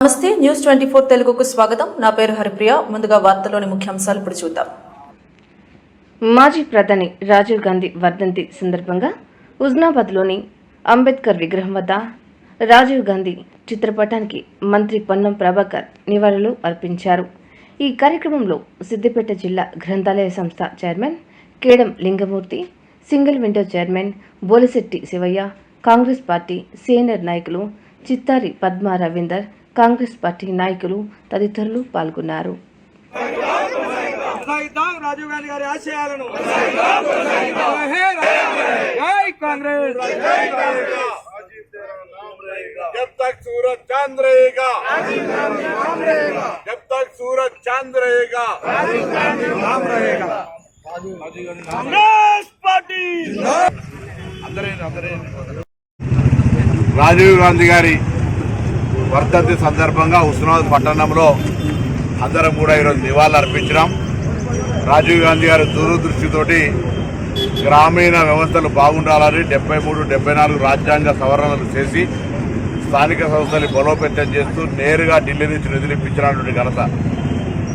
నమస్తే న్యూస్ 24 తెలుగుకు స్వాగతం. నా పేరు హరిప్రియ. ముందుగా వార్తల్లోని ముఖ్యాంశాలు ఇప్పుడు చూద్దాం. మాజీ ప్రధాని రాజీవ్ గాంధీ వర్ధంతి సందర్భంగా హుజనాబాద్లోని అంబేద్కర్ విగ్రహం వద్ద రాజీవ్ గాంధీ చిత్రపటానికి మంత్రి పొన్నం ప్రభాకర్ నివాళులు అర్పించారు. ఈ కార్యక్రమంలో సిద్దిపేట జిల్లా గ్రంథాలయ సంస్థ chairman Kedam Lingamurthy, single window chairman Bolishetti Shivaiah, Congress party senior నాయకులు చిత్తారి పద్మా రవీందర్, కాంగ్రెస్ పార్టీ నాయకులు తదితరులు పాల్గొన్నారు. రాజీవ్ గాంధీ గారి ఆశయాలను जब तक सूरज चांद रहेगा, जब तक सूरज चांद रहेगा, नाम रहेगा कांग्रेस पार्टी. రాజీవ్ గాంధీ గారి వర్ధంతి సందర్భంగా హుస్నాబాద్ పట్టణంలో అందరం కూడా ఈరోజు నివాళులు అర్పించినాం. రాజీవ్ గాంధీ గారి దూరదృష్టితోటి గ్రామీణ వ్యవస్థలు బాగుండాలని 73, 74 రాజ్యాంగ సవరణలు చేసి స్థానిక సంస్థలు బలోపేతం చేస్తూ నేరుగా ఢిల్లీ నుంచి నిధులు ఇప్పించినటువంటి ఘనత,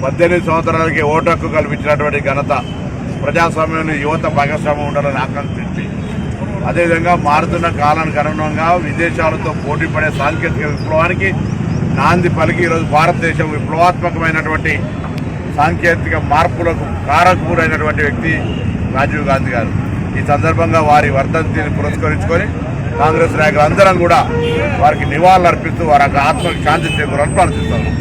18 సంవత్సరాలకి ఓటు హక్కు కల్పించినటువంటి ఘనత, ప్రజాస్వామ్యంలో యువత భాగస్వామ్యం ఉండాలని ఆకాంక్షించి అదేవిధంగా మారుతున్న కాలానికి అనుగుణంగా విదేశాలతో పోటీ పడే సాంకేతిక విప్లవానికి నాంది పలికి ఈరోజు భారతదేశం విప్లవాత్మకమైనటువంటి సాంకేతిక మార్పులకు కారకుడైనటువంటి వ్యక్తి రాజీవ్ గాంధీ గారు. ఈ సందర్భంగా వారి వర్ధంతిని పురస్కరించుకొని కాంగ్రెస్ నాయకులు అందరం కూడా వారికి నివాళులు అర్పిస్తూ వారి ఆత్మకు శాంతి చేకూరాలని ప్రార్థిస్తాం.